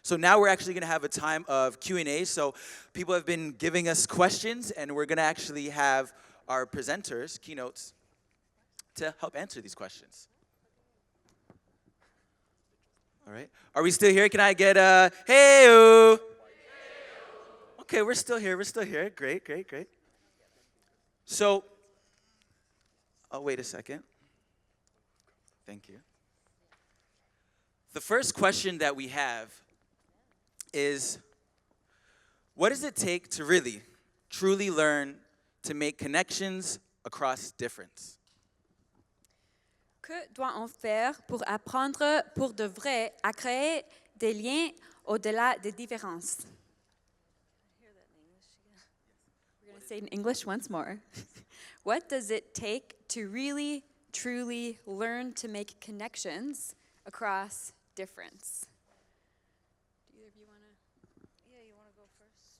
So now we're actually going to have a time of Q&A. So people have been giving us questions, and we're going to actually have our presenters, keynotes, to help answer these questions. All right. Are we still here? Can I get a hey-o? Okay, we're still here. We're still here. Great, great, great. So, oh, wait a second. Thank you. The first question that we have is, what does it take to really, truly learn to make connections across difference? Que doit-on faire pour apprendre pour de vrai à créer des liens au-delà des différences? We're going to say it in English once more. What does it take to really, truly learn to make connections across difference? Do either of you want to? Yeah, you want to go first?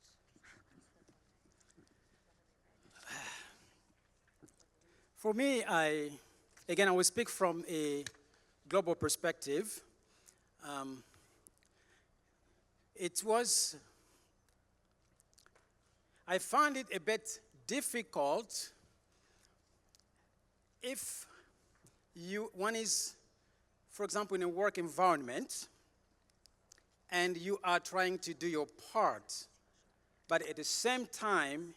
For me, I will speak from a global perspective. I found it a bit difficult if one is, for example, in a work environment, and you are trying to do your part, but at the same time,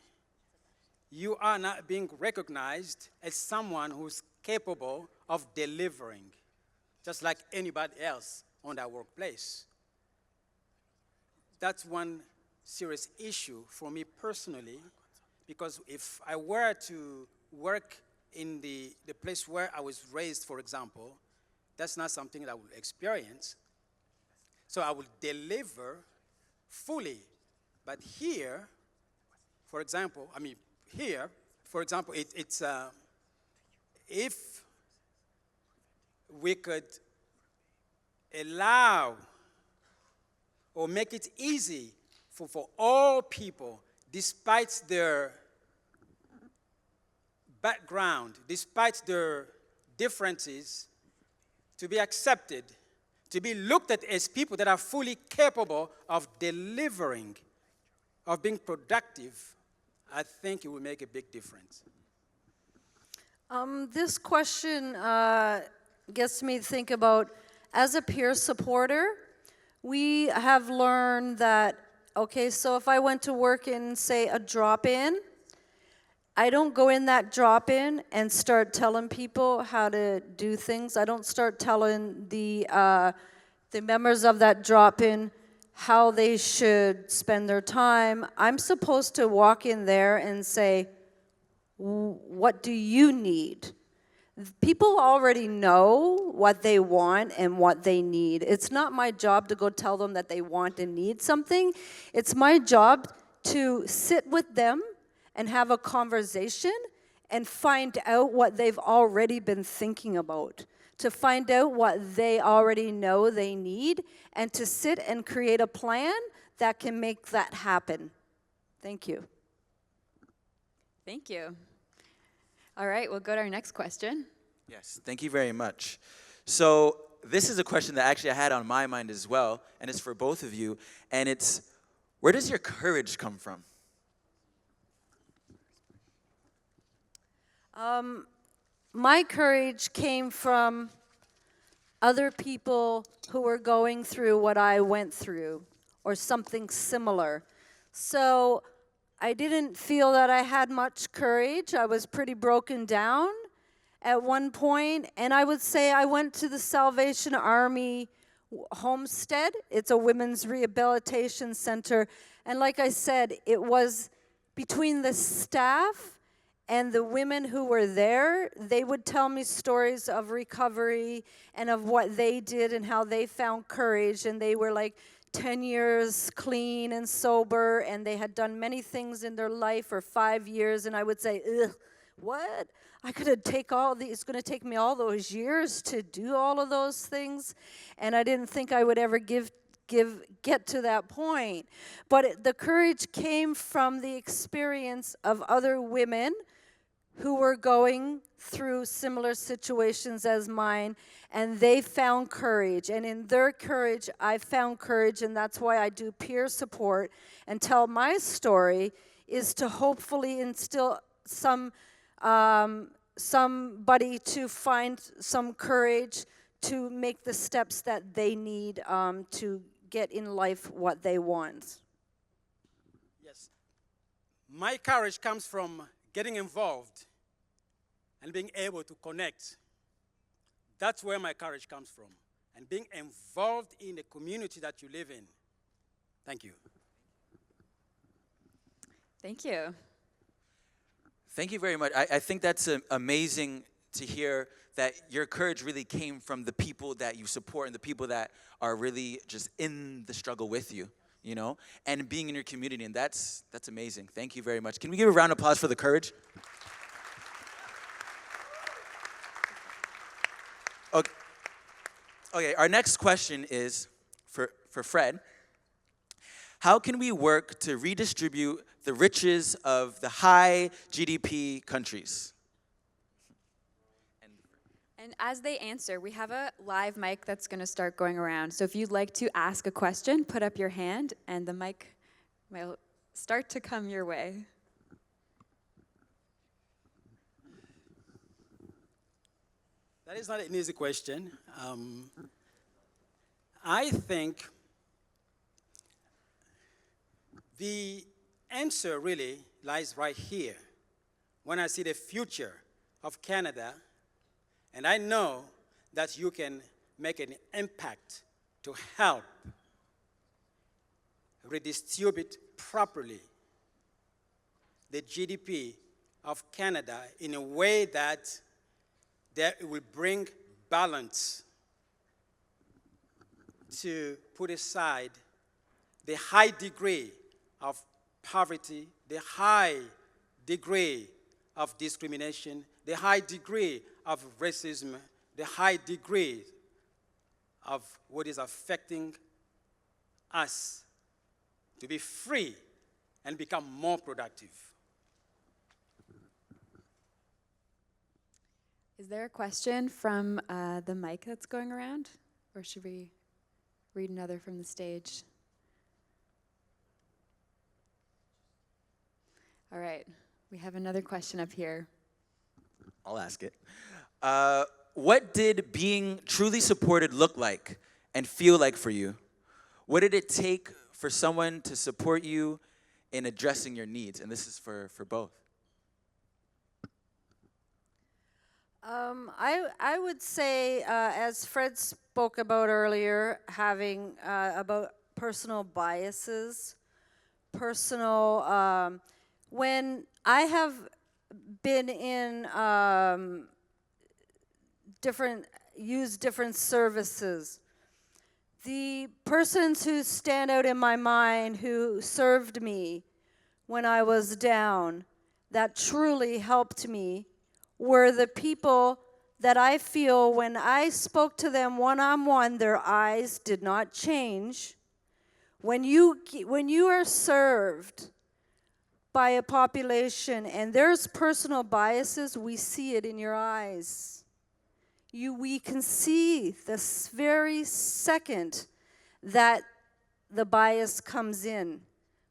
you are not being recognized as someone who's capable of delivering, just like anybody else on that workplace. That's one serious issue for me personally, because if I were to work in the place where I was raised, for example, that's not something that I will experience. So I will deliver fully. But here, for example, it's if we could allow or make it easy for all people, despite their background, despite their differences, to be accepted, to be looked at as people that are fully capable of delivering, of being productive, I think it will make a big difference. This question gets me to think about, as a peer supporter, we have learned that, okay, so if I went to work in, say, a drop-in, I don't go in that drop-in and start telling people how to do things. I don't start telling the members of that drop-in how they should spend their time. I'm supposed to walk in there and say, what do you need? People already know what they want and what they need. It's not my job to go tell them that they want and need something. It's my job to sit with them and have a conversation and find out what they've already been thinking about, to find out what they already know they need, and to sit and create a plan that can make that happen. Thank you. Thank you. All right, we'll go to our next question. Yes, thank you very much. So this is a question that actually I had on my mind as well, and it's for both of you, and it's, where does your courage come from? My courage came from other people who were going through what I went through, or something similar. So I didn't feel that I had much courage. I was pretty broken down at one point, and I would say I went to the Salvation Army Homestead. It's a women's rehabilitation center, and like I said, it was between the staff and the women who were there. They would tell me stories of recovery and of what they did and how they found courage, and they were like 10 years clean and sober, and they had done many things in their life for 5 years, and I would say, ugh, what? I could take all these, it's going to take me all those years to do all of those things, and I didn't think I would ever get to that point. But the courage came from the experience of other women who were going through similar situations as mine, and they found courage. And in their courage, I found courage, and that's why I do peer support and tell my story, is to hopefully instill somebody to find some courage to make the steps that they need to get in life what they want. Yes. My courage comes from getting involved and being able to connect. That's where my courage comes from. And being involved in the community that you live in. Thank you. Thank you. Thank you very much. I think that's amazing to hear that your courage really came from the people that you support and the people that are really just in the struggle with you, you know, and being in your community. And that's amazing. Thank you very much. Can we give a round of applause for the courage? Okay, our next question is for Fred. How can we work to redistribute the riches of the high GDP countries? And as they answer, we have a live mic that's going to start going around. So if you'd like to ask a question, put up your hand, and the mic will start to come your way. That is not an easy question. I think the answer really lies right here. When I see the future of Canada, and I know that you can make an impact to help redistribute properly the GDP of Canada in a way that it will bring balance to put aside the high degree of poverty, the high degree of discrimination, the high degree of racism, the high degree of what is affecting us to be free and become more productive. Is there a question from the mic that's going around? Or should we read another from the stage? All right, we have another question up here. I'll ask it. What did being truly supported look like and feel like for you? What did it take for someone to support you in addressing your needs? And this is for both. I would say, as Fred spoke about earlier, having about personal biases, when I have been in used different services, the persons who stand out in my mind who served me when I was down, that truly helped me, were the people that I feel when I spoke to them one-on-one, their eyes did not change. When you are served by a population and there's personal biases, we see it in your eyes. We can see this very second that the bias comes in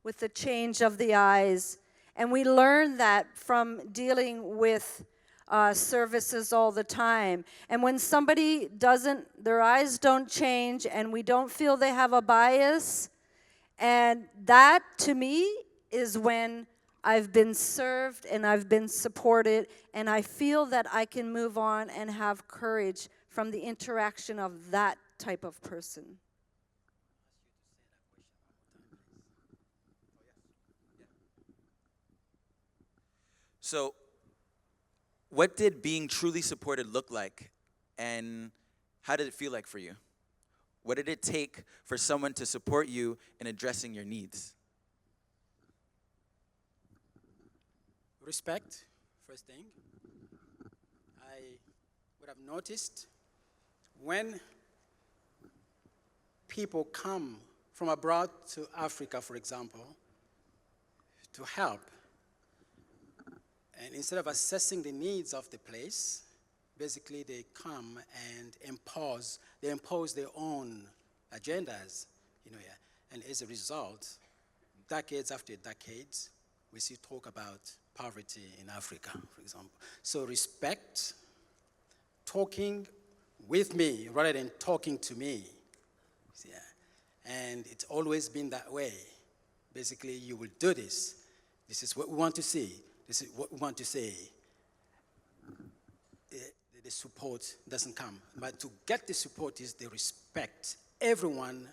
with the change of the eyes. And we learn that from dealing with services all the time. And when somebody their eyes don't change and we don't feel they have a bias, and that to me is when I've been served and I've been supported, and I feel that I can move on and have courage from the interaction of that type of person. So, what did being truly supported look like, and how did it feel like for you? What did it take for someone to support you in addressing your needs? Respect, first thing. I would have noticed when people come from abroad to Africa, for example, to help, And instead of assessing the needs of the place, basically they come and impose their own agendas, yeah. And as a result, decades after decades, we see talk about poverty in Africa, for example. So respect, talking with me rather than talking to me. Yeah. And it's always been that way. Basically, you will do this. This is what we want to see. This is what we want to say. The support doesn't come. But to get the support is the respect. Everyone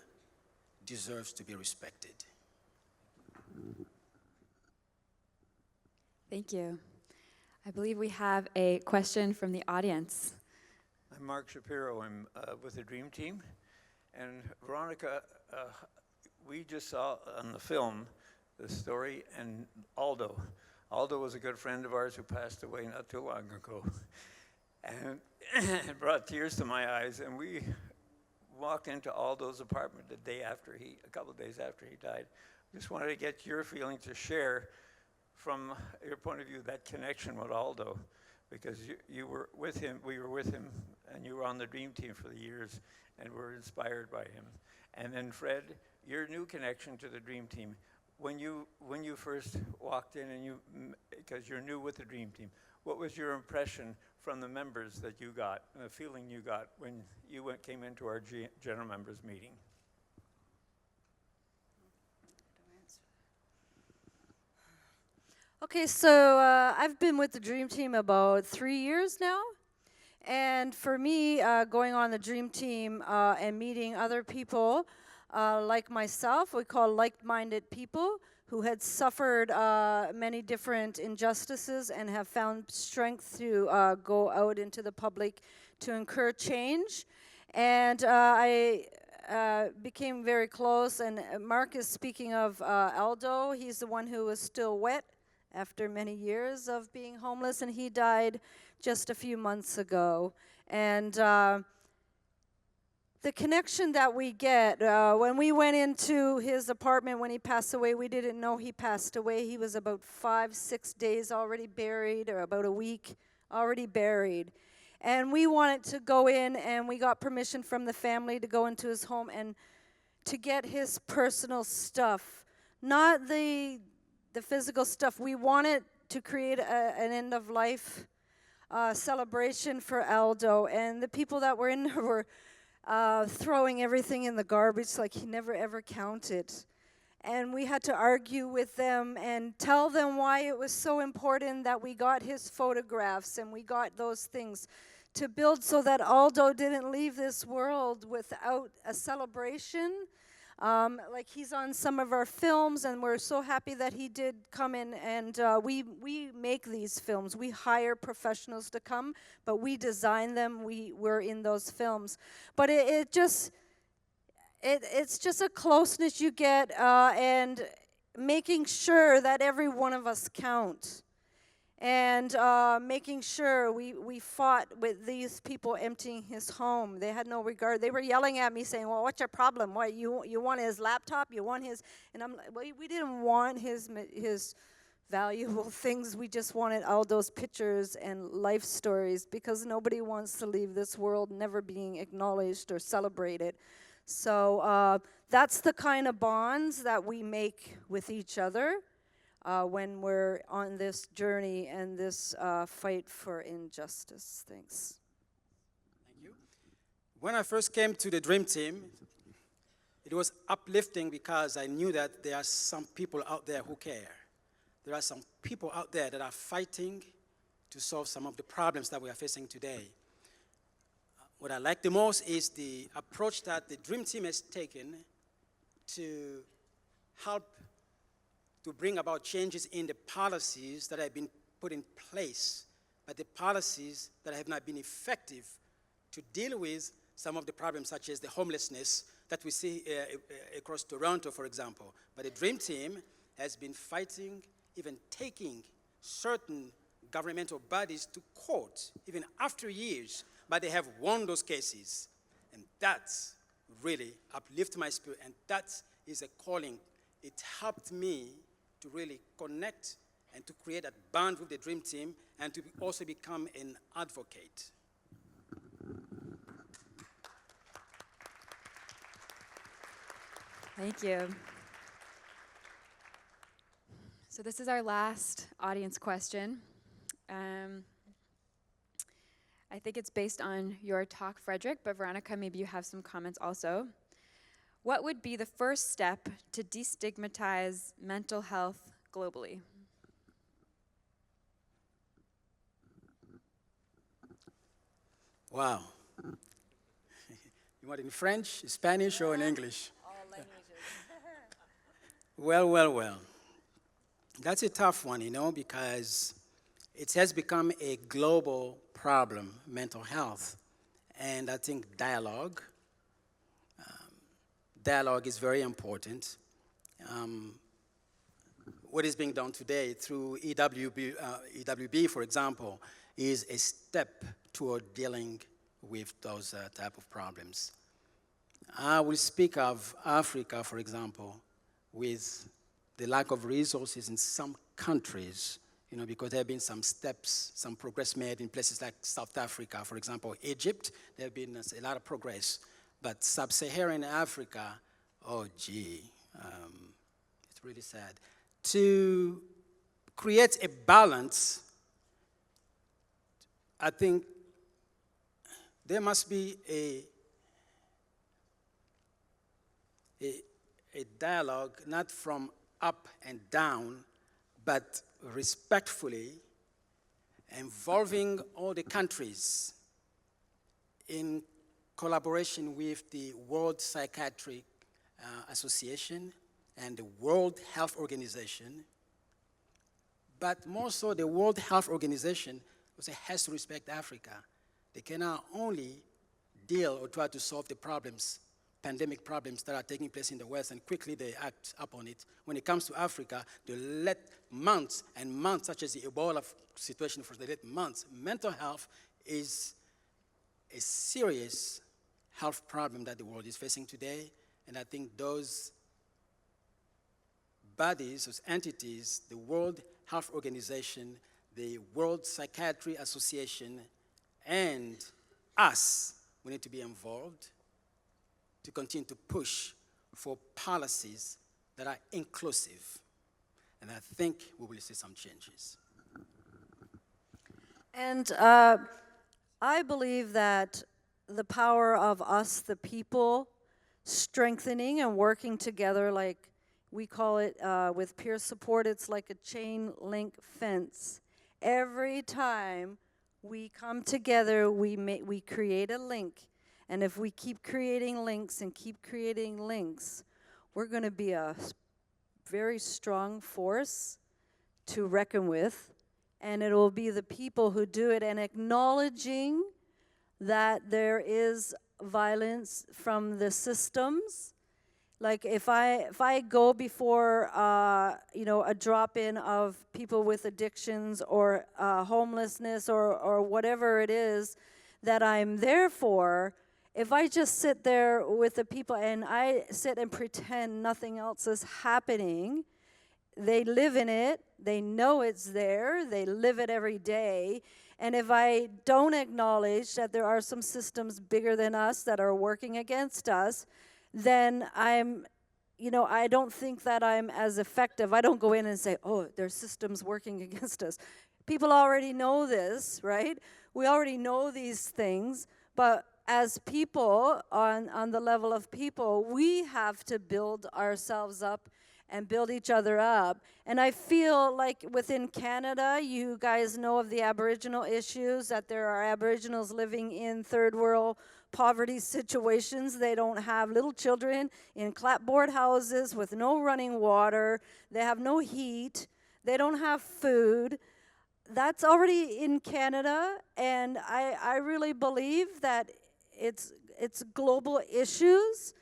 deserves to be respected. Thank you. I believe we have a question from the audience. I'm Mark Shapiro. I'm with the Dream Team. And Veronica, we just saw on the film the story, and Aldo. Aldo was a good friend of ours who passed away not too long ago. And it brought tears to my eyes. And we walked into Aldo's apartment a couple of days after he died. Just wanted to get your feeling to share from your point of view that connection with Aldo, because you were with him, we were with him, and you were on the Dream Team for the years and were inspired by him. And then Fred, your new connection to the Dream Team, when you first walked in, and because you're new with the Dream Team, what was your impression from the members that you got, the feeling you got when you came into our general members meeting? Okay, so I've been with the Dream Team about 3 years now. And for me, going on the Dream Team and meeting other people like myself, we call like-minded people who had suffered many different injustices and have found strength to go out into the public to incur change. And I became very close, and Mark is speaking of Aldo. He's the one who was still wet after many years of being homeless, and he died just a few months ago. And the connection that we get, when we went into his apartment when he passed away, we didn't know he passed away. He was about 5-6 days already buried, or about a week already buried. And we wanted to go in, and we got permission from the family to go into his home and to get his personal stuff, not the physical stuff. We wanted to create an end-of-life celebration for Aldo, and the people that were in there were throwing everything in the garbage like he never ever counted. And we had to argue with them and tell them why it was so important that we got his photographs and we got those things to build so that Aldo didn't leave this world without a celebration. Like he's on some of our films, and we're so happy that he did come in, and we make these films. We hire professionals to come, but we design them. We're in those films. But it's just a closeness you get, and making sure that every one of us count. And making sure we fought with these people emptying his home. They had no regard. They were yelling at me saying, well, what's your problem? What, you want his laptop? You want his... And I'm like, well, we didn't want his valuable things. We just wanted all those pictures and life stories, because nobody wants to leave this world never being acknowledged or celebrated. So that's the kind of bonds that we make with each other. When we're on this journey and this fight for injustice. Thanks. Thank you. When I first came to the Dream Team, it was uplifting because I knew that there are some people out there who care. There are some people out there that are fighting to solve some of the problems that we are facing today. What I like the most is the approach that the Dream Team has taken to help to bring about changes in the policies that have been put in place, but the policies that have not been effective to deal with some of the problems, such as the homelessness that we see across Toronto, for example. But the Dream Team has been fighting, even taking certain governmental bodies to court, even after years, but they have won those cases. And that's really uplifted my spirit, and that is a calling. It helped me to really connect and to create that bond with the dream team and to also become an advocate. Thank you. So this is our last audience question. I think it's based on your talk, Frederick, but Veronica, maybe you have some comments also. What would be the first step to destigmatize mental health globally? Wow. You want it in French, Spanish, or in English? All languages. Well. That's a tough one, because it has become a global problem, mental health. And I think dialogue is very important. What is being done today through EWB, for example, is a step toward dealing with those type of problems. I will speak of Africa, for example, with the lack of resources in some countries, because there have been some steps, some progress made in places like South Africa, for example, Egypt, there have been a lot of progress. But sub-Saharan Africa, it's really sad. To create a balance, I think there must be a dialogue, not from up and down, but respectfully involving all the countries in collaboration with the World Psychiatric Association and the World Health Organization. But more so, the World Health Organization also has to respect Africa. They cannot only deal or try to solve the problems, pandemic problems that are taking place in the West, and quickly they act upon it. When it comes to Africa, they let months and months, such as the Ebola situation, for they let months. Mental health is a serious health problem that the world is facing today, and I think those bodies, those entities, the World Health Organization, the World Psychiatry Association, and us, we need to be involved to continue to push for policies that are inclusive. And I think we will see some changes. And I believe that the power of us, the people, strengthening and working together, like we call it with peer support, it's like a chain link fence. Every time we come together, we create a link. And if we keep creating links and keep creating links, we're going to be a very strong force to reckon with. And it will be the people who do it, and acknowledging that there is violence from the systems. Like if I go before a drop-in of people with addictions or homelessness or whatever it is that I'm there for, if I just sit there with the people and I sit and pretend nothing else is happening, they live in it, they know it's there, they live it every day. And if I don't acknowledge that there are some systems bigger than us that are working against us, then I don't think that I'm as effective. I don't go in and say, oh, there's systems working against us. People already know this, right? We already know these things, but as people, on the level of people, we have to build ourselves up and build each other up. And I feel like within Canada, you guys know of the Aboriginal issues, that there are Aboriginals living in third world poverty situations. They don't have little children in clapboard houses with no running water. They have no heat. They don't have food. That's already in Canada, and I really believe that it's global issues.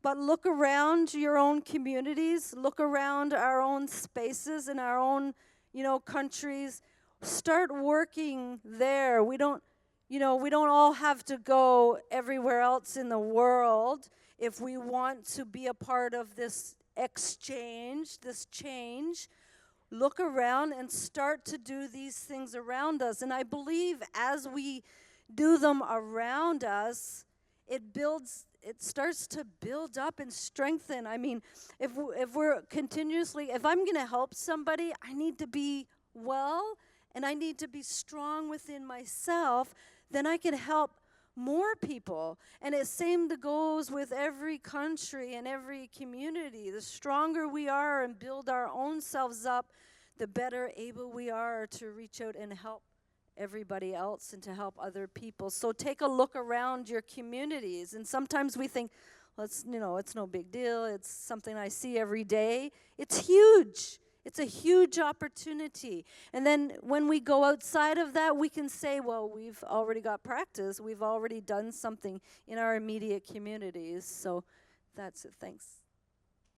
But look around your own communities, look around our own spaces in our own, countries. Start working there. We don't all have to go everywhere else in the world if we want to be a part of this exchange, this change. look around and start to do these things around us. And I believe as we do them around us, it starts to build up and strengthen. I mean, if we're continuously, if I'm going to help somebody, I need to be well and I need to be strong within myself, then I can help more people. And it same goes with every country and every community. The stronger we are and build our own selves up, the better able we are to reach out and help everybody else and to help other people. So take a look around your communities. And sometimes we think, well, it's no big deal. It's something I see every day. It's huge. It's a huge opportunity. And then when we go outside of that, we can say, well, we've already got practice. We've already done something in our immediate communities. So that's it. Thanks.